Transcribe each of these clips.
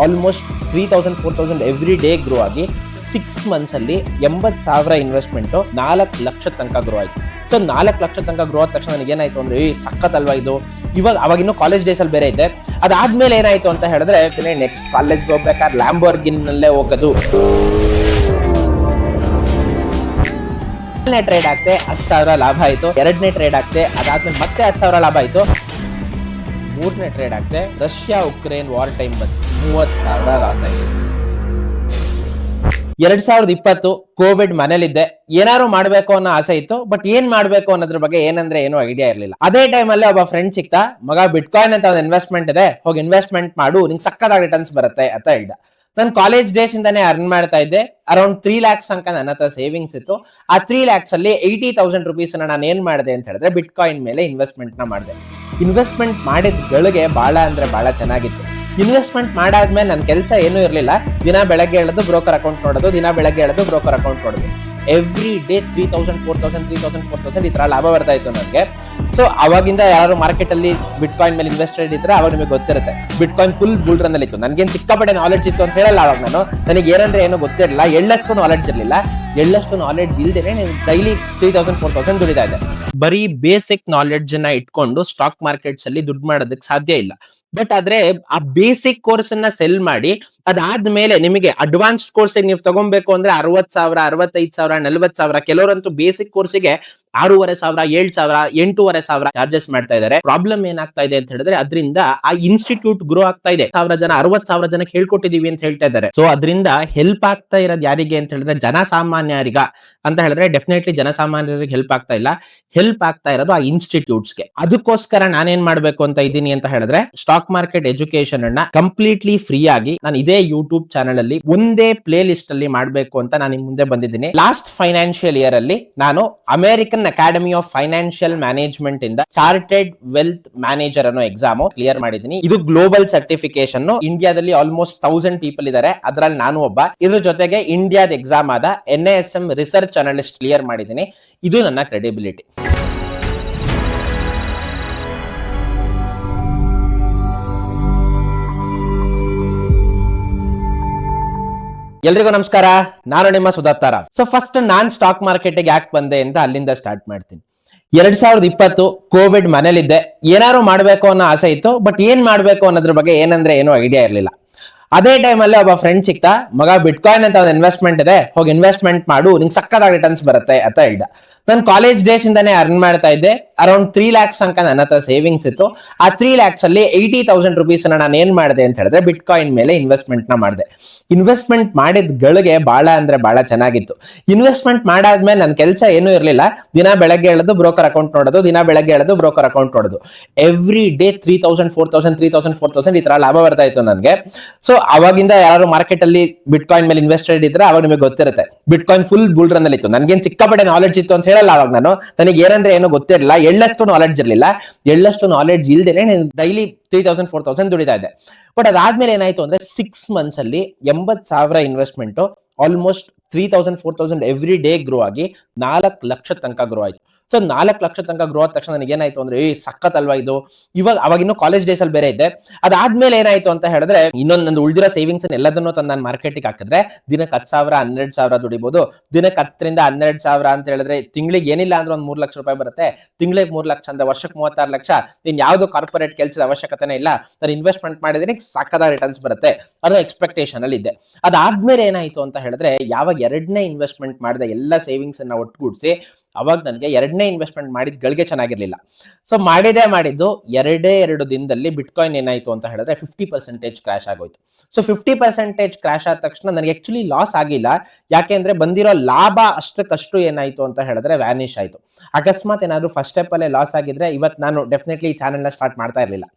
Almost 3000-4000 every day grow ಆಗಿ 6 months ಅಲ್ಲಿ 80,000 investment 4 lakh ತನಕ ಗ್ರೋ ಆಯ್ತು. ಸೊ 4 ಲಕ್ಷ ತನಕ ಗ್ರೋ ಆದ ತಕ್ಷಣ ನನಗೆ ಏನಾಯ್ತು ಅಂದ್ರೆ ಸಖತ್ ಅಲ್ವಾ ಇದು. ಅವಾಗಿನ್ನು ಕಾಲೇಜ್ ಡೇಸ್ ಅಲ್ಲಿ ಬೇರೆ ಇದ್ದೆ. ಅದಾದ್ಮೇಲೆ ಏನಾಯ್ತು ಅಂತ ಹೇಳಿದ್ರೆ ನೆಕ್ಸ್ಟ್ ಕಾಲೇಜ್ಗೆ ಹೋಗ್ಬೇಕಾದ್ರೆ ಲ್ಯಾಂಬೋರ್ಗಿನಿನಲ್ಲೇ ಹೋಗೋದು. ಟ್ರೇಡ್ ಆಗ್ತೆ 10,000 ಲಾಭ ಆಯ್ತು. 2ನೇ ಟ್ರೇಡ್ ಆಗ್ತೆ, ಅದಾದ್ಮೇಲೆ ಮತ್ತೆ 10,000 ಲಾಭ ಆಯ್ತು. 3ನೇ ಟ್ರೇಡ್ ಆಗ್ತೆ, ರಷ್ಯಾ ಉಕ್ರೇನ್ ವಾರ್ ಟೈಮ್ ಬಂತು, 30,000 ಲಾಸ್ ಆಯ್ತು. 2020 ಕೋವಿಡ್ ಮನೇಲಿದ್ದೆ, ಏನಾರು ಮಾಡ್ಬೇಕು ಅನ್ನೋ ಆಸೆ ಇತ್ತು, ಬಟ್ ಏನ್ ಮಾಡ್ಬೇಕು ಅನ್ನೋದ್ರ ಬಗ್ಗೆ ಏನಂದ್ರೆ ಏನೋ ಐಡಿಯಾ ಇರ್ಲಿಲ್ಲ. ಅದೇ ಟೈಮ್ ಅಲ್ಲಿ ಒಬ್ಬ ಫ್ರೆಂಡ್ ಸಿಕ್ತ, ಮಗ ಬಿಟ್ಕಾಯಿನ್ ಅಂತ ಒಂದು ಇನ್ವೆಸ್ಟ್ಮೆಂಟ್ ಇದೆ, ಹೋಗಿ ಇನ್ವೆಸ್ಟ್ಮೆಂಟ್ ಮಾಡು, ನಿಂಗೆ ಸಕ್ಕತ್ತಾಗಿ ರಿಟರ್ನ್ಸ್ ಬರುತ್ತೆ ಅಂತ ಹೇಳ್ದ. ನಾನು ಕಾಲೇಜ್ ಡೇಸ್ ಇಂದಾನೆ ಅರ್ನ್ ಮಾಡ್ತಾ ಇದ್ದೆ. ಅರೌಂಡ್ 3 lakhs ತನಕ ನನ್ನ ಹತ್ರ ಸೇವಿಂಗ್ಸ್ ಇತ್ತು. ಆ 3 lakhs ಅಲ್ಲಿ 80,000 rupees ನಾನು ಏನ್ ಮಾಡಿದೆ ಅಂತ ಹೇಳಿದ್ರೆ ಬಿಟ್ಕಾಯಿನ್ ಮೇಲೆ ಇನ್ವೆಸ್ಟ್ಮೆಂಟ್ ನ ಮಾಡಿದೆ. ಇನ್ವೆಸ್ಟ್ಮೆಂಟ್ ಮಾಡಿದ ಗಳಿಗೆ ಬಹಳ ಅಂದ್ರೆ ಬಹಳ ಚೆನ್ನಾಗಿತ್ತು. ಇನ್ವೆಸ್ಟ್ಮೆಂಟ್ ಮಾಡಾದ್ಮೇಲೆ ನನ್ನ ಕೆಲಸ ಏನೂ ಇರಲಿಲ್ಲ. ದಿನ ಬೆಳಗ್ಗೆ ಹೇಳೋದು ಬ್ರೋಕರ್ ಅಕೌಂಟ್ ನೋಡೋದು, ದಿನ ಬೆಳಗ್ಗೆ ಹೇಳೋದು ಬ್ರೋಕರ್ ಅಕೌಂಟ್ ನೋಡೋದು. ಎವ್ರಿ ಡೇ 3,000, 4,000, 3,000, 4,000 ಈ ತರ ಲಾಭ ಬರ್ತಾ ಇತ್ತು ನನಗೆ. ಸೊ ಅವಾಗಿಂದ ಯಾರು ಮಾರ್ಕೆಟ್ ಅಲ್ಲಿ ಬಿಟ್ಕಾಯಿನ್ ಮೇಲೆ ಇನ್ವೆಸ್ಟೆಡ್ ಇದ್ರೆ ಅವಾಗ ನಿಮಗೆ ಗೊತ್ತಿರುತ್ತೆ. ಬಿಟ್ಕಾಯಿನ್ ಫುಲ್ ಬುಲ್ ರನ್ ಅಲ್ಲಿ ಇತ್ತು. ನನಗೇನು ಸಿಕ್ಕಾಪಟ್ಟೆ ನಾಲೆಡ್ಜ್ ಇತ್ತು ಅಂತ ಹೇಳಲ್ಲ ಅವಾಗ ನಾನು. ನನಗೆ ಏನಂದ್ರೆ ಏನೋ ಗೊತ್ತಿರಲಿಲ್ಲ, ಎಳ್ಳಷ್ಟು ನಾಲೆಡ್ಜ್ ಇರಲಿಲ್ಲ. ಎಳ್ಳಷ್ಟು ನಾಲೆಡ್ಜ್ ಇಲ್ದೇನೆ ಡೈಲಿ 3,000, 4,000 ದುಡಿತಾ ಇದೆ. ಬರೀ ಬೇಸಿಕ್ ನಾಲೆಡ್ಜ್ ನ ಇಟ್ಕೊಂಡು ಸ್ಟಾಕ್ ಮಾರ್ಕೆಟ್ಸ್ ಅಲ್ಲಿ ದುಡ್ಡು ಮಾಡೋದಕ್ಕೆ ಸಾಧ್ಯ ಇಲ್ಲ. ಬಟ್ ಆದ್ರೆ ಆ ಬೇಸಿಕ್ ಕೋರ್ಸ್ ಅನ್ನ ಸೆಲ್ ಮಾಡಿ ಅದಾದ್ಮೇಲೆ ನಿಮಗೆ ಅಡ್ವಾನ್ಸ್ಡ್ ಕೋರ್ಸ್ ನೀವು ತಗೊಬೇಕು ಅಂದ್ರೆ 60,000, 65,000, 40,000, ಕೆಲವರಂತೂ ಬೇಸಿಕ್ ಕೋರ್ಸಿಗೆ 6,500, 7,000, 8,500 ಚಾರ್ಜಸ್ ಮಾಡ್ತಾ ಇದ್ದಾರೆ. ಪ್ರಾಬ್ಲಮ್ ಏನಾಗ್ತಾ ಇದೆ ಅಂತ ಹೇಳಿದ್ರೆ ಅದರಿಂದ ಆ ಇನ್ಸ್ಟಿಟ್ಯೂಟ್ ಗ್ರೋ ಆಗ್ತಾ ಇದೆ. 1,000 ಜನ 60,000 ಜನಕ್ಕೆ ಹೇಳ್ಕೊಟ್ಟಿದೀವಿ ಅಂತ ಹೇಳ್ತಾ ಇದ್ದಾರೆ. ಸೊ ಅದರಿಂದ ಹೆಲ್ಪ್ ಆಗ್ತಾ ಇರೋದು ಯಾರಿಗೆ ಅಂತ ಹೇಳಿದ್ರೆ ಜನಸಾಮಾನ್ಯರಿಗ ಅಂತ ಹೇಳಿದ್ರೆ ಡೆಫಿನೆಟ್ಲಿ ಜನಸಾಮಾನ್ಯರಿಗೆ ಹೆಲ್ಪ್ ಆಗ್ತಾ ಇಲ್ಲ. ಹೆಲ್ಪ್ ಆಗ್ತಾ ಇರೋದು ಆ ಇನ್ಸ್ಟಿಟ್ಯೂಟ್ಸ್ಗೆ. ಅದಕ್ಕೋಸ್ಕರ ನಾನೇನ್ ಮಾಡ್ಬೇಕು ಅಂತ ಇದ್ದೀನಿ ಅಂತ ಹೇಳಿದ್ರೆ ಸ್ಟಾಕ್ ಮಾರ್ಕೆಟ್ ಎಜುಕೇಶನ್ ಅನ್ನ ಕಂಪ್ಲೀಟ್ಲಿ ಫ್ರೀ ಆಗಿ ನಾನು ಇದೇ ಯೂಟ್ಯೂಬ್ ಚಾನಲ್ ಅಲ್ಲಿ ಒಂದೇ ಪ್ಲೇ ಲಿಸ್ಟ್ ಅಲ್ಲಿ ಮಾಡ್ಬೇಕು ಅಂತ ನಾನು ನಿಮ್ ಮುಂದೆ ಬಂದಿದ್ದೀನಿ. ಲಾಸ್ಟ್ ಫೈನಾನ್ಷಿಯಲ್ ಇಯರ್ ಅಲ್ಲಿ ನಾನು American academy of financial management ಇಂದ ಚಾರ್ಟೆಡ್ ವೆಲ್ತ್ ಮ್ಯಾನೇಜರ್ ಅನ್ನೋ ಎಕ್ಸಾಮ್ ಕ್ಲಿಯರ್ ಮಾಡಿದ್ದೀನಿ. ಇದು ಗ್ಲೋಬಲ್ ಸರ್ಟಿಫಿಕೇಶನ್. ಇಂಡಿಯಾದಲ್ಲಿ ಆಲ್ಮೋಸ್ಟ್ 1,000 ಪೀಪಲ್ ಇದ್ದಾರೆ, ಅದ್ರಲ್ಲಿ ನಾನು ಒಬ್ಬ. ಇದ್ರ ಜೊತೆಗೆ ಇಂಡಿಯಾದ ಎಕ್ಸಾಮ್ ಆದ NISM ರಿಸರ್ಚ್ ಅನಲಿಸ್ಟ್ ಕ್ಲಿಯರ್ ಮಾಡಿದ್ದೀನಿ. ಇದು ನನ್ನ ಕ್ರೆಡಿಬಿಲಿಟಿ. ಎಲ್ರಿಗೂ ನಮಸ್ಕಾರ, ನಾನು ನಿಮ್ಮ ಸುಧಾತಾರ. ಸೊ ಫಸ್ಟ್ ನಾನ್ ಸ್ಟಾಕ್ ಮಾರ್ಕೆಟ್ ಯಾಕೆ ಬಂದೆ ಅಂತ ಅಲ್ಲಿಂದ ಸ್ಟಾರ್ಟ್ ಮಾಡ್ತೀನಿ. 2020 ಕೋವಿಡ್ ಮನೇಲಿದ್ದೆ, ಏನಾರು ಮಾಡ್ಬೇಕು ಅನ್ನೋ ಆಸೆ ಇತ್ತು, ಬಟ್ ಏನ್ ಮಾಡ್ಬೇಕು ಅನ್ನೋದ್ರ ಬಗ್ಗೆ ಏನಂದ್ರೆ ಏನೋ ಐಡಿಯಾ ಇರ್ಲಿಲ್ಲ. ಅದೇ ಟೈಮ್ ಅಲ್ಲಿ ಒಬ್ಬ ಫ್ರೆಂಡ್ ಸಿಕ್ತ, ಮಗ ಬಿಟ್ಕಾಯಿನ್ ಅಂತ ಒಂದು ಇನ್ವೆಸ್ಟ್ಮೆಂಟ್ ಇದೆ, ಹೋಗಿ ಇನ್ವೆಸ್ಟ್ಮೆಂಟ್ ಮಾಡು, ನಿಂಗೆ ಸಕ್ಕತ್ತಾಗಿ ರಿಟರ್ನ್ಸ್ ಬರುತ್ತೆ ಅಂತ ಹೇಳ್ದ. ನಾನು ಕಾಲೇಜ್ ಡೇಸ್ ಇಂದಾನೆ ಅರ್ನ್ ಮಾಡ್ತಾ ಇದ್ದೆ. ಅರೌಂಡ್ 3 lakhs ತನಕ ನನ್ನ ಹತ್ರ ಸೇವಿಂಗ್ಸ್ ಇತ್ತು. ಆ 3 lakhs ಅಲ್ಲಿ 80,000 rupees ನಾನು ಏನ್ ಮಾಡಿದೆ ಅಂತ ಹೇಳಿದ್ರೆ ಬಿಟ್ಕಾಯಿನ್ ಮೇಲೆ ಇನ್ವೆಸ್ಟ್ಮೆಂಟ್ ನ ಮಾಡಿದೆ. ಇನ್ವೆಸ್ಟ್ಮೆಂಟ್ ಮಾಡಿದ ಗಳಿಗೆ ಬಹಳ ಅಂದ್ರೆ ಬಹಳ ಚೆನ್ನಾಗಿತ್ತು. ಇನ್ವೆಸ್ಟ್ಮೆಂಟ್ ಮಾಡಾದ್ಮೇಲೆ ನನ್ನ ಕೆಲಸ ಏನೂ ಇರಲಿಲ್ಲ. ದಿನ ಬೆಳಗ್ಗೆ ಹೇಳೋದು ಬ್ರೋಕರ್ ಅಕೌಂಟ್ ನೋಡೋದು, ದಿನ ಬೆಳಗ್ಗೆ ಹೇಳೋದು ಬ್ರೋಕರ್ ಅಕೌಂಟ್ ನೋಡೋದು. ಎವ್ರಿ ಡೇ 3,000, 4,000, 3,000, 4,000 ಈ ತರ ಲಾಭ ಬರ್ತಾ ಇತ್ತು ನನಗೆ. ಸೊ ಅವಾಗಿಂದ ಯಾರು ಮಾರ್ಕೆಟ್ ಅಲ್ಲಿ ಬಿಟ್ಕಾಯಿನ್ ಮೇಲೆ ಇನ್ವೆಸ್ಟೆಡ್ ಇದ್ರೆ ಅವಾಗ ನಿಮಗೆ ಗೊತ್ತಿರುತ್ತೆ. ಬಿಟ್ಕಾಯಿನ್ ಫುಲ್ ಬುಲ್ ರನ್ ಅಲ್ಲಿ ಇತ್ತು. ನನಗೇನು ಸಿಕ್ಕಾಪಟ್ಟೆ ನಾಲೆಡ್ಜ್ ಇತ್ತು ಅಂತ ಹೇಳಲ್ಲ ಅವಾಗ ನಾನು. ನನಗೆ ಏನಂದ್ರೆ ಏನೋ ಗೊತ್ತಿರಲಿಲ್ಲ, ಎಳ್ಳಷ್ಟು ನಾಲೆಡ್ಜ್ ಇರಲಿಲ್ಲ. ಎಳ್ಳಷ್ಟು ನಾಲೆಡ್ಜ್ ಇಲ್ದೇನೆ ಡೈಲಿ 3,000, 4,000 ದುಡಿತಾ ಇದೆ. ಬಟ್ ಅದಾದ್ಮೇಲೆ ಏನಾಯ್ತು ಅಂದ್ರೆ 6 months ಅಲ್ಲಿ 80,000 investment almost 3,000, 4,000 every day grow ಆಗಿ 4 ಲಕ್ಷ ತನಕ ಗ್ರೋ ಆಯ್ತು. ಸೊ 4 ಲಕ್ಷ ತನಕ ಗ್ರೋ ಆದ ತಕ್ಷಣ ನನಗೆ ಏನಾಯ್ತು ಅಂದ್ರೆ ಸಖತ್ ಅಲ್ವಾ ಇದು. ಅವಾಗಿನ್ನು ಕಾಲೇಜ್ ಡೇಸ್ ಅಲ್ಲಿ ಬೇರೆ ಇದ್ದೆ. ಅದಾದ್ಮೇಲೆ ಏನಾಯ್ತು ಅಂತ ಹೇಳಿದ್ರೆ ಇನ್ನೊಂದು ನಂದು ಉಳಿದಿರೋ ಸೇವಿಂಗ್ಸ್ ಎಲ್ಲದನ್ನೂ ತಂದು ನಾನು ಮಾರ್ಕೆಟಿಗೆ ಹಾಕಿದ್ರೆ ದಿನಕ್ಕೆ 10,000, 12,000 ದುಡಿಬಹುದು. ದಿನಕ್ಕೆ 10ರಿಂದ 12,000 ಅಂತ ಹೇಳಿದ್ರೆ ತಿಂಗಳಿಗೆ ಏನಿಲ್ಲ ಅಂದ್ರೆ ಒಂದು 3 ಲಕ್ಷ ರೂಪಾಯಿ ಬರುತ್ತೆ. ತಿಂಗಳಿಗೆ 3 ಲಕ್ಷ ಅಂದ್ರೆ ವರ್ಷಕ್ಕೆ 36 ಲಕ್ಷ. ನೀನ್ ಯಾವ್ದು ಕಾರ್ಪೊರೇಟ್ ಕೆಲಸದ ಅವಶ್ಯಕತೆನೇ ಇಲ್ಲ. ನಾನು ಇನ್ವೆಸ್ಟ್ಮೆಂಟ್ ಮಾಡಿದ್ರೆ ಸಖತ್ ರಿಟರ್ನ್ಸ್ ಬರುತ್ತೆ ಅನ್ನೋ ಎಕ್ಸ್ಪೆಕ್ಟೇಷನ್ ಅಲ್ಲಿ ಇದ್ದೆ. ಅದಾದ್ಮೇಲೆ ಏನಾಯ್ತು ಅಂತ ಹೇಳಿದ್ರೆ ಯಾವಾಗ 2ನೇ ಇನ್ವೆಸ್ಟ್ಮೆಂಟ್ ಮಾಡಿದೆ, ಎಲ್ಲ ಸೇವಿಂಗ್ಸ್ ಅನ್ನ ಒಟ್ಟುಗೂಡಿಸಿ, ಅವಾಗ ನನಗೆ 2ನೇ ಇನ್ವೆಸ್ಟ್ಮೆಂಟ್ ಮಾಡಿದ ಗಳಿಗೆ ಚೆನ್ನಾಗಿರ್ಲಿಲ್ಲ. ಸೊ ಮಾಡಿದ್ದು 2 ದಿನದಲ್ಲಿ ಬಿಟ್ಕಾಯಿನ್ ಏನಾಯ್ತು ಅಂತ ಹೇಳಿದ್ರೆ 50% ಕ್ರಾಶ್ ಆಗೋಯ್ತು. ಸೊ 50% ಕ್ರಾಶ್ ಆದ ತಕ್ಷಣ ನನಗೆ ಆಕ್ಚುಲಿ ಲಾಸ್ ಆಗಿಲ್ಲ. ಯಾಕೆಂದ್ರೆ ಬಂದಿರೋ ಲಾಭ ಅಷ್ಟಕ್ಕಷ್ಟು ಏನಾಯ್ತು ಅಂತ ಹೇಳಿದ್ರೆ ವ್ಯಾನಿಶ್ ಆಯ್ತು. ಅಕಸ್ಮಾತ್ ಏನಾದ್ರು ಫಸ್ಟ್ ಸ್ಟೆಪ್ ಅಲ್ಲೇ ಲಾಸ್ ಆಗಿದ್ರೆ ಇವತ್ತು ನಾನು ಡೆಫಿನೆಟ್ಲಿ ಈ ಚಾನೆಲ್ ನ ಸ್ಟಾರ್ಟ್ ಮಾಡ್ತಾ ಇರಲಿಲ್ಲ.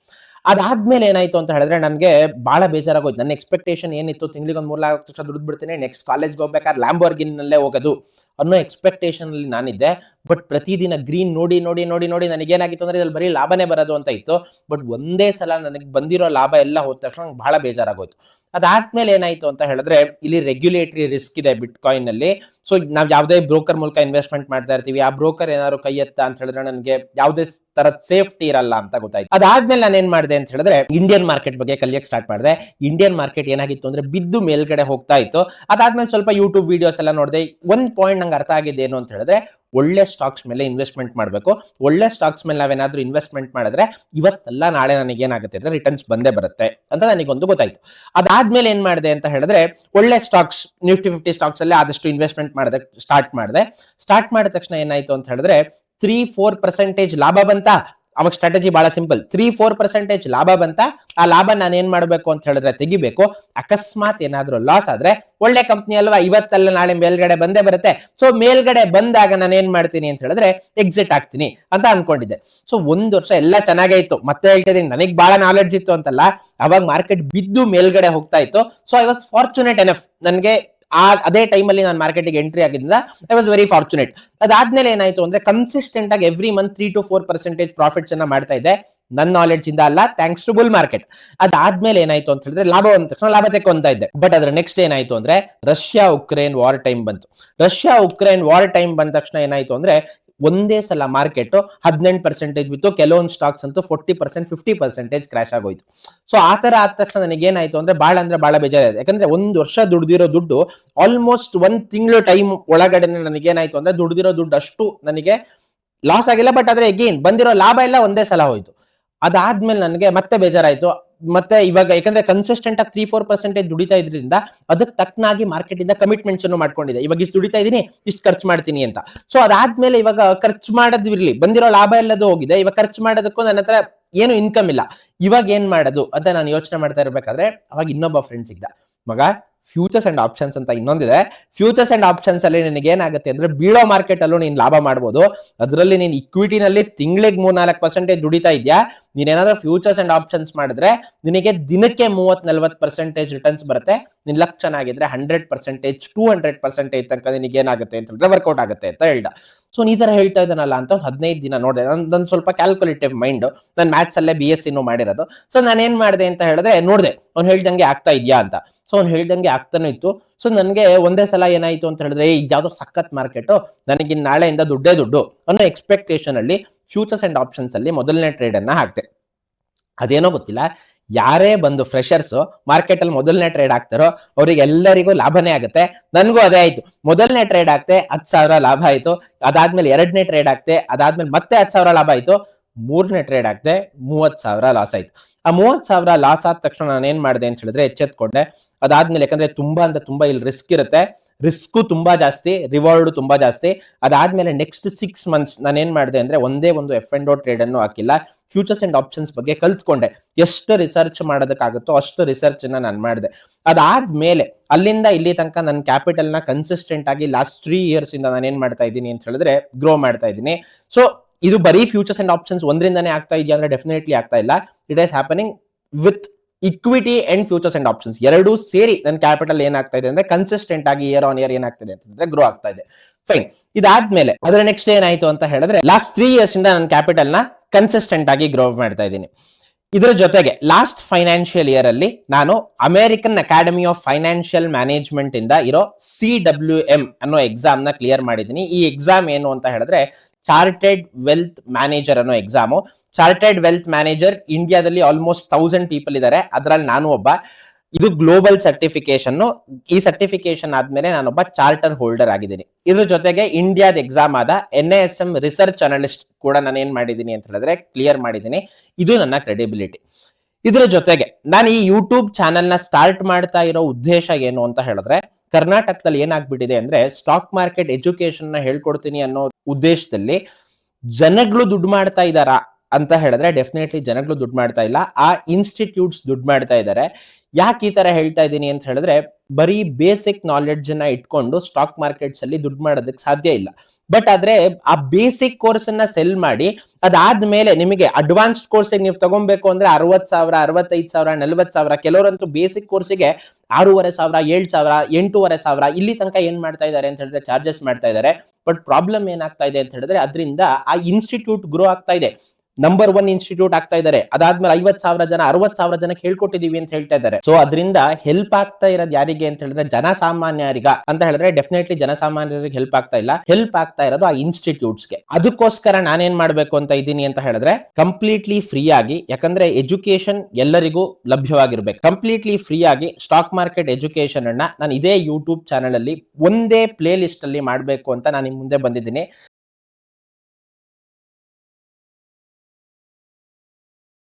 ಅದಾದ್ಮೇಲೆ ಏನಾಯ್ತು ಅಂತ ಹೇಳಿದ್ರೆ ನನಗೆ ಬಹಳ ಬೇಜಾರಾಗೋಯ್ತು. ನನ್ನ ಎಕ್ಸ್ಪೆಕ್ಟೇಷನ್ ಏನಿತ್ತು, ತಿಂಗಳಿಗೆ ಒಂದು 3 ಲಕ್ಷ ದುಡ್ಡು ಬಿಡ್ತೀನಿ, ನೆಕ್ಸ್ಟ್ ಕಾಲೇಜ್ಗೆ ಹೋಗ್ಬೇಕಾದ್ರೆ ಲ್ಯಾಂಬೋರ್ಗಿನಿನಲ್ಲೇ ಹೋಗೋದು ಅನ್ನೋ ಎಕ್ಸ್ಪೆಕ್ಟೇಷನ್ ಅಲ್ಲಿ ನಾನಿದ್ದೆ. ಬಟ್ ಪ್ರತಿದಿನ ಗ್ರೀನ್ ನೋಡಿ ನೋಡಿ ನೋಡಿ ನೋಡಿ ನನಗೇನಾಗಿತ್ತು ಅಂದ್ರೆ ಇದ್ರಲ್ಲಿ ಬರೀ ಲಾಭನೇ ಬರೋದು ಅಂತ ಇತ್ತು. ಬಟ್ ಒಂದೇ ಸಲ ನನಗೆ ಬಂದಿರೋ ಲಾಭ ಎಲ್ಲ ಹೋದ ತಕ್ಷಣ ನಂಗೆ ಬಹಳ ಬೇಜಾರಾಗೋಯ್ತು. ಅದಾದ್ಮೇಲೆ ಏನಾಯ್ತು ಅಂತ ಹೇಳಿದ್ರೆ, ಇಲ್ಲಿ ರೆಗ್ಯುಲೇಟರಿ ರಿಸ್ಕ್ ಇದೆ ಬಿಟ್ ಕಾಯಿನ್ ಅಲ್ಲಿ. ಸೊ ನಾವ್ ಯಾವ್ದೇ ಬ್ರೋಕರ್ ಮೂಲಕ ಇನ್ವೆಸ್ಟ್ಮೆಂಟ್ ಮಾಡ್ತಾ ಇರ್ತೀವಿ, ಆ ಬ್ರೋಕರ್ ಏನಾದ್ರು ಕೈ ಎತ್ತ ಅಂತ ಹೇಳಿದ್ರೆ ನನಗೆ ಯಾವ್ದೇ ತರದ ಸೇಫ್ಟಿ ಇರಲ್ಲ ಅಂತ ಗೊತ್ತಾಯ್ತು. ಅದಾದ್ಮೇಲೆ ನಾನು ಏನ್ ಮಾಡಿದೆ ಅಂತ ಹೇಳಿದ್ರೆ, ಇಂಡಿಯನ್ ಮಾರ್ಕೆಟ್ ಬಗ್ಗೆ ಕಲಿಯಕ್ ಸ್ಟಾರ್ಟ್ ಮಾಡಿದೆ. ಇಂಡಿಯನ್ ಮಾರ್ಕೆಟ್ ಏನಾಗಿತ್ತು ಅಂದ್ರೆ ಬಿದ್ದು ಮೇಲ್ಗಡೆ ಹೋಗ್ತಾ ಇತ್ತು. ಅದಾದ್ಮೇಲೆ ಸ್ವಲ್ಪ ಯೂಟ್ಯೂಬ್ ವಿಡಿಯೋಸ್ ಎಲ್ಲ ನೋಡಿದೆ. ಒಂದ್ ಪಾಯಿಂಟ್ ನಂಗೆ ಅರ್ಥ ಆಗಿದ್ದು ಏನು ಅಂತ ಹೇಳಿದ್ರೆ, ಒಳ್ಳೆ ಸ್ಟಾಕ್ಸ್ ಮೇಲೆ ಇನ್ವೆಸ್ಟ್ಮೆಂಟ್ ಮಾಡಬೇಕು. ಒಳ್ಳೆ ಸ್ಟಾಕ್ಸ್ ಮೇಲೆ ನಾವೇನಾದ್ರೂ ಇನ್ವೆಸ್ಟ್ಮೆಂಟ್ ಮಾಡಿದ್ರೆ ಇವತ್ತಲ್ಲ ನಾಳೆ ನನಗೆ ಏನಾಗುತ್ತೆ ಅಂದ್ರೆ ರಿಟರ್ನ್ಸ್ ಬಂದೇ ಬರುತ್ತೆ ಅಂತ ನನಗೊಂದು ಗೊತ್ತಾಯ್ತು. ಅದಾದ್ಮೇಲೆ ಏನ್ ಮಾಡಿದೆ ಅಂತ ಹೇಳಿದ್ರೆ, ಒಳ್ಳೆ ಸ್ಟಾಕ್ಸ್ ನಿಫ್ಟಿ 50 ಸ್ಟಾಕ್ಸ್ ಅಲ್ಲಿ ಆದಷ್ಟು ಇನ್ವೆಸ್ಟ್ಮೆಂಟ್ ಮಾಡಿದೆ, ಸ್ಟಾರ್ಟ್ ಮಾಡಿದ ತಕ್ಷಣ ಏನಾಯ್ತು ಅಂತ ಹೇಳಿದ್ರೆ 3-4% ಲಾಭ ಬಂತ. ಅವಾಗ ಸ್ಟ್ರಾಟಜಿ ಬಹಳ ಸಿಂಪಲ್, 3-4% ಲಾಭ ಬಂತ. ಆ ಲಾಭ ನಾನು ಏನ್ ಮಾಡ್ಬೇಕು ಅಂತ ಹೇಳಿದ್ರೆ ತೆಗಿಬೇಕು. ಅಕಸ್ಮಾತ್ ಏನಾದ್ರೂ ಲಾಸ್ ಆದ್ರೆ, ಒಳ್ಳೆ ಕಂಪ್ನಿ ಅಲ್ವಾ, ಇವತ್ತಲ್ಲ ನಾಳೆ ಮೇಲ್ಗಡೆ ಬಂದೇ ಬರುತ್ತೆ. ಸೊ ಮೇಲ್ಗಡೆ ಬಂದಾಗ ನಾನು ಏನ್ ಮಾಡ್ತೀನಿ ಅಂತ ಹೇಳಿದ್ರೆ ಎಕ್ಸಿಟ್ ಆಗ್ತೀನಿ ಅಂತ ಅನ್ಕೊಂಡಿದ್ದೆ. ಸೊ 1 ವರ್ಷ ಎಲ್ಲ ಚೆನ್ನಾಗೇ ಇತ್ತು. ಮತ್ತೆ ಹೇಳ್ತಾ ಇದೀನಿ, ನನಗೆ ಬಹಳ ನಾಲೆಡ್ಜ್ ಇತ್ತು ಅಂತಲ್ಲ, ಅವಾಗ ಮಾರ್ಕೆಟ್ ಬಿದ್ದು ಮೇಲ್ಗಡೆ ಹೋಗ್ತಾ ಇತ್ತು. So I was fortunate enough. ನನಗೆ ಅದೇ ಟೈಮ್ ಅಲ್ಲಿ ನಾನು ಮಾರ್ಕೆಟ್ಗೆ ಎಂಟ್ರಿ ಆಗಿದ್ದ ಐ ವಾಸ್ ವೆರಿ ಫಾರ್ಚುನೇಟ್. ಅದಾದ್ಮೇಲೆ ಏನಾಯ್ತು ಅಂದ್ರೆ ಕನ್ಸಿಸ್ಟೆಂಟ್ ಆಗಿ ಎವ್ರಿ ಮಂತ್ 3-4% ಪ್ರಾಫಿಟ್ಸ್ ಅನ್ನ ಮಾಡ್ತಾ ಇದ್ದೆ. ನನ್ನ ನಾಲೆಡ್ಜ್ ಇಂದ ಅಲ್ಲ, ಥ್ಯಾಂಕ್ಸ್ ಟು ಬುಲ್ ಮಾರ್ಕೆಟ್. ಅದಾದ್ಮೇಲೆ ಏನಾಯ್ತು ಅಂತ ಹೇಳಿದ್ರೆ ಲಾಭ ಬಂದ ತಕ್ಷಣ ಲಾಭ ತೆಕ್ಕೊಂತ ಇದ್ದೆ. ಬಟ್ ಅದ್ರ ನೆಕ್ಸ್ಟ್ ಏನಾಯ್ತು ಅಂದ್ರೆ ರಷ್ಯಾ ಉಕ್ರೇನ್ ವಾರ್ ಟೈಮ್ ಬಂತು. ರಷ್ಯಾ ಉಕ್ರೇನ್ ವಾರ್ ಟೈಮ್ ಬಂದ ತಕ್ಷಣ ಏನಾಯ್ತು ಅಂದ್ರೆ ಒಂದೇ ಸಲ ಮಾರ್ಕೆಟ್ 18% ಬಿತ್ತು. ಕೆಲವೊಂದು ಸ್ಟಾಕ್ಸ್ ಅಂತೂ 40%, 50% ಕ್ರಾಶ್ ಆಗೋಯ್ತು. ಸೊ ಆ ತರ ಆದ ತಕ್ಷಣ ನನಗೇನಾಯ್ತು ಅಂದ್ರೆ ಬಹಳ ಬೇಜಾರಾಗಿದೆ. ಯಾಕಂದ್ರೆ 1 ವರ್ಷ ದುಡ್ದಿರೋ ದುಡ್ಡು ಆಲ್ಮೋಸ್ಟ್ 1 ತಿಂಗಳು ಟೈಮ್ ಒಳಗಡೆ ನನಗೇನಾಯ್ತು ಅಂದ್ರೆ ದುಡ್ದಿರೋ ದುಡ್ಡು ಅಷ್ಟು ನನಗೆ ಲಾಸ್ ಆಗಿಲ್ಲ. ಬಟ್ ಆದ್ರೆ ಅಗೇನ್ ಬಂದಿರೋ ಲಾಭ ಎಲ್ಲ ಒಂದೇ ಸಲ ಹೋಯ್ತು. ಅದಾದ್ಮೇಲೆ ನನಗೆ ಮತ್ತೆ ಬೇಜಾರಾಯ್ತು. ಮತ್ತೆ ಇವಾಗ ಯಾಕಂದ್ರೆ ಕನ್ಸಿಸ್ಟೆಂಟ್ ಆಗಿ 3-4% ದುಡಿತಾ ಇದ್ರಿಂದ ಅದಕ್ಕೆ ತಕ್ಕನಾಗಿ ಮಾರ್ಕೆಟ್ ಇಂದ ಕಮಿಟ್ಮೆಂಟ್ಸ್ ಅನ್ನು ಮಾಡ್ಕೊಂಡಿದೆ. ಇವಾಗ ಇಷ್ಟು ದುಡಿತಾ ಇದೀನಿ, ಇಷ್ಟು ಖರ್ಚು ಮಾಡ್ತೀನಿ ಅಂತ. ಸೊ ಅದಾದ್ಮೇಲೆ ಇವಾಗ ಖರ್ಚು ಮಾಡೋದಿರ್ಲಿ, ಬಂದಿರೋ ಲಾಭ ಎಲ್ಲದೂ ಹೋಗಿದೆ. ಇವಾಗ ಖರ್ಚು ಮಾಡೋದಕ್ಕೂ ನನ್ನ ಹತ್ರ ಏನು ಇನ್ಕಮ್ ಇಲ್ಲ. ಇವಾಗ ಏನ್ ಮಾಡೋದು ಅಂತ ನಾನು ಯೋಚನೆ ಮಾಡ್ತಾ ಇರ್ಬೇಕಾದ್ರೆ ಅವಾಗ ಇನ್ನೊಬ್ಬ ಫ್ರೆಂಡ್ ಸಿಗ್ದ. ಮಗ, ಫ್ಯೂಚರ್ಸ್ ಅಂಡ್ ಆಪ್ಷನ್ಸ್ ಅಂತ ಇನ್ನೊಂದಿದೆ. ಫ್ಯೂಚರ್ಸ್ ಅಂಡ್ ಆಪ್ಷನ್ಸ್ ಅಲ್ಲಿ ನಿನಗೆ ಏನಾಗುತ್ತೆ ಅಂದ್ರೆ ಬೀಳೋ ಮಾರ್ಕೆಟ್ ಅಲ್ಲೂ ನೀನ್ ಲಾಭ ಮಾಡ್ಬೋದು. ಅದರಲ್ಲಿ ನೀನ್ ಇಕ್ವಿಟಿನಲ್ಲಿ ತಿಂಗಳಿಗೆ 3-4% ದುಡಿತಾ ಇದ್ಯಾ, ನೀನೇನಾದ್ರೂ ಫ್ಯೂಚರ್ಸ್ ಅಂಡ್ ಆಪ್ಷನ್ಸ್ ಮಾಡಿದ್ರೆ ನಿನಗೆ ದಿನಕ್ಕೆ 30-40% ರಿಟರ್ನ್ಸ್ ಬರುತ್ತೆ. ನಿನ್ ಲಕ್ ಚೆನ್ನಾಗಿದ್ರೆ 100%, 200% ತನಕ ನಿನಗೆ ಏನಾಗುತ್ತೆ ಅಂತ ಹೇಳಿದ್ರೆ ವರ್ಕೌಟ್ ಆಗುತ್ತೆ ಅಂತ ಹೇಳ್ದ. ಸೊ ಈ ತರ ಹೇಳ್ತಾ ಇದ್ದಾನಲ್ಲ ಅಂತ 15 ದಿನ ನೋಡಿದೆ. ನನ್ ಸ್ವಲ್ಪ ಕ್ಯಾಲ್ಕುಲೇಟಿವ್ ಮೈಂಡ್, ನಾನು ಮ್ಯಾಥ್ಸ್ ಅಲ್ಲೇ BSc ಮಾಡಿರೋದು. ಸೊ ನಾನು ಏನ್ ಮಾಡಿದೆ ಅಂತ ಹೇಳಿದ್ರೆ ನೋಡಿದೆ ಅವ್ನು ಹೇಳ್ದಂಗೆ ಆಗ್ತಾ ಇದ್ಯಾ ಅಂತ. ಸೊ ಅವ್ನು ಹೇಳ್ದಂಗೆ ಆಗ್ತಾನೆ ಇತ್ತು. ಸೊ ನನಗೆ ಒಂದೇ ಸಲ ಏನಾಯ್ತು ಅಂತ ಹೇಳಿದ್ರೆ ಯಾವ್ದೋ ಸಖತ್ ಮಾರ್ಕೆಟ್, ನನಗೆ ನಾಳೆಯಿಂದ ದುಡ್ಡು ಅನ್ನೋ ಎಕ್ಸ್ಪೆಕ್ಟೇಷನ್ ಅಲ್ಲಿ ಫ್ಯೂಚರ್ಸ್ ಅಂಡ್ ಆಪ್ಷನ್ಸ್ ಅಲ್ಲಿ ಮೊದಲನೇ ಟ್ರೇಡ್ ಅನ್ನ ಹಾಕ್ತೆ. ಅದೇನೋ ಗೊತ್ತಿಲ್ಲ, ಯಾರೇ ಬಂದು ಫ್ರೆಷರ್ಸ್ ಮಾರ್ಕೆಟ್ ಅಲ್ಲಿ ಮೊದಲನೇ ಟ್ರೇಡ್ ಆಗ್ತಾರೋ ಅವ್ರಿಗೆ ಎಲ್ಲರಿಗೂ ಲಾಭನೇ ಆಗುತ್ತೆ. ನನ್ಗೂ ಅದೇ ಆಯ್ತು. ಮೊದಲನೇ ಟ್ರೇಡ್ ಆಗ್ತೆ 10,000 ಲಾಭ ಆಯ್ತು. ಅದಾದ್ಮೇಲೆ 2ನೇ ಟ್ರೇಡ್ ಆಗ್ತೆ, ಅದಾದ್ಮೇಲೆ ಮತ್ತೆ 10,000 ಲಾಭ ಆಯ್ತು. 3ನೇ ಟ್ರೇಡ್ ಆಗ್ತೆ 30,000 ಲಾಸ್ ಆಯ್ತು. ಆ 30,000 ಲಾಸ್ ಆದ ತಕ್ಷಣ ನಾನು ಏನ್ ಮಾಡಿದೆ ಅಂತ ಹೇಳಿದ್ರೆ ಎಚ್ಚೆತ್ಕೊಂಡೆ. ಅದಾದ್ಮೇಲೆ ಯಾಕಂದ್ರೆ ತುಂಬಾ ಇಲ್ಲಿ ರಿಸ್ಕ್ ಇರುತ್ತೆ, ರಿಸ್ಕು ತುಂಬಾ ಜಾಸ್ತಿ, ರಿವಾರ್ಡ್ ತುಂಬಾ ಜಾಸ್ತಿ. ಅದಾದ್ಮೇಲೆ ನೆಕ್ಸ್ಟ್ 6 months ನಾನು ಏನ್ ಮಾಡಿದೆ ಅಂದ್ರೆ ಒಂದೇ ಒಂದು F&O ಟ್ರೇಡ್ ಅನ್ನು ಹಾಕಿಲ್ಲ. ಫ್ಯೂಚರ್ಸ್ ಅಂಡ್ ಆಪ್ಷನ್ಸ್ ಬಗ್ಗೆ ಕಲ್ತ್ಕೊಂಡೆ. ಎಷ್ಟು ರಿಸರ್ಚ್ ಮಾಡೋದಕ್ಕಾಗುತ್ತೋ ಅಷ್ಟು ರಿಸರ್ಚ್ ನಾನು ಮಾಡಿದೆ. ಅದಾದ್ಮೇಲೆ ಅಲ್ಲಿಂದ ಇಲ್ಲಿ ತನಕ ನನ್ನ ಕ್ಯಾಪಿಟಲ್ ನ ಕನ್ಸಿಸ್ಟೆಂಟ್ ಆಗಿ ಲಾಸ್ಟ್ 3 years ಇಂದ ನಾನು ಏನ್ ಮಾಡ್ತಾ ಇದ್ದೀನಿ ಅಂತ ಹೇಳಿದ್ರೆ ಗ್ರೋ ಮಾಡ್ತಾ ಇದ್ದೀನಿ. ಸೊ ಇದು ಬರೀ ಫ್ಯೂಚರ್ಸ್ ಅಂಡ್ ಆಪ್ಷನ್ಸ್ ಒಂದರಿಂದಾನೇ ಆಗ್ತಾ ಇದೆಯಾ ಅಂದ್ರೆ ಡೆಫಿನೆಟ್ಲಿ ಆಗ್ತಾ ಇಲ್ಲ. It is happening with equity and futures and options ಎರಡೂ ಸೇರಿ ನನ್ನ ಕ್ಯಾಪಿಟಲ್ ಏನಾಗ್ತಾ ಇದೆ ಅಂದ್ರೆ ಕನ್ಸಿಸ್ಟೆಂಟ್ ಆಗಿ ಇಯರ್ ಆನ್ ಇಯರ್ ಏನಾಗ್ತಿದೆ ಅಂತಂದ್ರೆ ಗ್ರೋ ಆಗ್ತಾ ಇದೆ. ಫೈನ್. ಇದಾದ್ಮೇಲೆ ಅದರ ನೆಕ್ಸ್ಟ್ ಏನಾಯ್ತು ಅಂತ ಹೇಳಿದ್ರೆ ಲಾಸ್ಟ್ 3 years ಇಂದ ನನ್ನ ಕ್ಯಾಪಿಟಲ್ ನ ಕನ್ಸಿಸ್ಟೆಂಟ್ ಆಗಿ ಗ್ರೋ ಮಾಡ್ತಾ ಇದ್ದೀನಿ. ಇದರ ಜೊತೆಗೆ ಲಾಸ್ಟ್ ಫೈನಾನ್ಷಿಯಲ್ ಇಯರ್ ಅಲ್ಲಿ ನಾನು American academy of financial management ಇಂದ ಇರೋ CWM ಅನ್ನೋ ಎಕ್ಸಾಮ್ ನ ಕ್ಲಿಯರ್ ಮಾಡಿದ್ದೀನಿ. ಈ ಎಕ್ಸಾಮ್ ಏನು ಅಂತ ಹೇಳಿದ್ರೆ ಚಾರ್ಟೆಡ್ ವೆಲ್ತ್ ಮ್ಯಾನೇಜರ್ ಅನ್ನೋ ಎಕ್ಸಾಮು. ಚಾರ್ಟೆಡ್ ವೆಲ್ತ್ ಮ್ಯಾನೇಜರ್ ಇಂಡಿಯಾದಲ್ಲಿ ಆಲ್ಮೋಸ್ಟ್ 1000 ಪೀಪಲ್ ಇದ್ದಾರೆ, ಅದರಲ್ಲಿ ನಾನು ಒಬ್ಬ. ಇದು ಗ್ಲೋಬಲ್ ಸರ್ಟಿಫಿಕೇಶನ್. ಈ ಸರ್ಟಿಫಿಕೇಶನ್ ಆದ್ಮೇಲೆ ನಾನೊಬ್ಬ ಚಾರ್ಟರ್ ಹೋಲ್ಡರ್ ಆಗಿದ್ದೀನಿ. ಇದ್ರ ಜೊತೆಗೆ ಇಂಡಿಯಾದ ಎಕ್ಸಾಮ್ ಆದ NISM ರಿಸರ್ಚ್ ಅನಲಿಸ್ಟ್ ಕೂಡ ನಾನು ಏನ್ ಮಾಡಿದ್ದೀನಿ ಅಂತ ಹೇಳಿದ್ರೆ ಕ್ಲಿಯರ್ ಮಾಡಿದ್ದೀನಿ. ಇದು ನನ್ನ ಕ್ರೆಡಿಬಿಲಿಟಿ. ಇದ್ರ ಜೊತೆಗೆ ನಾನು ಈ ಯೂಟ್ಯೂಬ್ ಚಾನೆಲ್ ನ ಸ್ಟಾರ್ಟ್ ಮಾಡ್ತಾ ಇರೋ ಉದ್ದೇಶ ಏನು ಅಂತ ಹೇಳಿದ್ರೆ ಕರ್ನಾಟಕದಲ್ಲಿ ಏನಾಗ್ಬಿಟ್ಟಿದೆ ಅಂದ್ರೆ ಸ್ಟಾಕ್ ಮಾರ್ಕೆಟ್ ಎಜುಕೇಶನ್ ನ ಹೇಳ್ಕೊಡ್ತೀನಿ ಅನ್ನೋ ಉದ್ದೇಶದಲ್ಲಿ ಜನಗಳು ದುಡ್ಡು ಮಾಡ್ತಾ ಇದಾರಾ ಅಂತ ಹೇಳಿದ್ರೆ ಡೆಫಿನೆಟ್ಲಿ ಜನಗಳು ದುಡ್ಡು ಮಾಡ್ತಾ ಇಲ್ಲ, ಆ ಇನ್ಸ್ಟಿಟ್ಯೂಟ್ಸ್ ದುಡ್ಡು ಮಾಡ್ತಾ ಇದ್ದಾರೆ. ಯಾಕೆ ಈ ತರ ಹೇಳ್ತಾ ಇದ್ದೀನಿ ಅಂತ ಹೇಳಿದ್ರೆ ಬರೀ ಬೇಸಿಕ್ ನಾಲೆಡ್ಜ್ ನ ಇಟ್ಕೊಂಡು ಸ್ಟಾಕ್ ಮಾರ್ಕೆಟ್ಸ್ ಅಲ್ಲಿ ದುಡ್ಡು ಮಾಡೋದಕ್ಕೆ ಸಾಧ್ಯ ಇಲ್ಲ. ಬಟ್ ಆದ್ರೆ ಆ ಬೇಸಿಕ್ ಕೋರ್ಸ್ ಅನ್ನ ಸೆಲ್ ಮಾಡಿ ಅದಾದ್ಮೇಲೆ ನಿಮಗೆ ಅಡ್ವಾನ್ಸ್ಡ್ ಕೋರ್ಸ್ ನೀವು ತಗೊಬೇಕು ಅಂದ್ರೆ 60,000, 65,000, 40,000, ಕೆಲವರಂತೂ ಬೇಸಿಕ್ ಕೋರ್ಸಿಗೆ 6,500, 7,000, 8,500 ಇಲ್ಲಿ ತನಕ ಏನ್ ಮಾಡ್ತಾ ಇದ್ದಾರೆ ಅಂತ ಹೇಳಿದ್ರೆ ಚಾರ್ಜಸ್ ಮಾಡ್ತಾ ಇದ್ದಾರೆ. ಬಟ್ ಪ್ರಾಬ್ಲಮ್ ಏನಾಗ್ತಾ ಇದೆ ಅಂತ ಹೇಳಿದ್ರೆ ಅದರಿಂದ ಆ ಇನ್ಸ್ಟಿಟ್ಯೂಟ್ ಗ್ರೋ ಆಗ್ತಾ ಇದೆ. ನಂಬರ್ 1 ಇನ್ಸ್ಟಿಟ್ಯೂಟ್ ಆಗ್ತಾ ಇದ್ದಾರೆ. ಅದಾದ್ಮೇಲೆ 50,000 ಜನ 60,000 ಜನಕ್ಕೆ ಹೇಳ್ಕೊಟ್ಟಿದೀವಿ ಅಂತ ಹೇಳ್ತಾ ಇದ್ದಾರೆ. ಸೊ ಅದರಿಂದ ಹೆಲ್ಪ್ ಆಗ್ತಾ ಇರೋದು ಯಾರಿಗೆ ಅಂತ ಹೇಳಿದ್ರೆ ಜನಸಾಮಾನ್ಯರಿಗ ಅಂತ ಹೇಳಿದ್ರೆ ಡೆಫಿನೆಟ್ಲಿ ಜನಸಾಮಾನ್ಯರಿಗೆ ಹೆಲ್ಪ್ ಆಗ್ತಾ ಇಲ್ಲ, ಹೆಲ್ಪ್ ಆಗ್ತಾ ಇರೋದು ಆ ಇನ್ಸ್ಟಿಟ್ಯೂಟ್ಸ್ಗೆ. ಅದಕ್ಕೋಸ್ಕರ ನಾನೇನ್ ಮಾಡ್ಬೇಕು ಅಂತ ಇದ್ದೀನಿ ಅಂತ ಹೇಳಿದ್ರೆ ಕಂಪ್ಲೀಟ್ಲಿ ಫ್ರೀ ಆಗಿ, ಯಾಕಂದ್ರೆ ಎಜುಕೇಶನ್ ಎಲ್ಲರಿಗೂ ಲಭ್ಯವಾಗಿರ್ಬೇಕು, ಕಂಪ್ಲೀಟ್ಲಿ ಫ್ರೀ ಆಗಿ ಸ್ಟಾಕ್ ಮಾರ್ಕೆಟ್ ಎಜುಕೇಶನ್ ಅನ್ನ ನಾನು ಇದೇ ಯೂಟ್ಯೂಬ್ ಚಾನಲ್ ಅಲ್ಲಿ ಒಂದೇ ಪ್ಲೇ ಲಿಸ್ಟ್ ಅಲ್ಲಿ ಮಾಡ್ಬೇಕು ಅಂತ ನಾನು ನಿಮ್ ಮುಂದೆ ಬಂದಿದ್ದೀನಿ.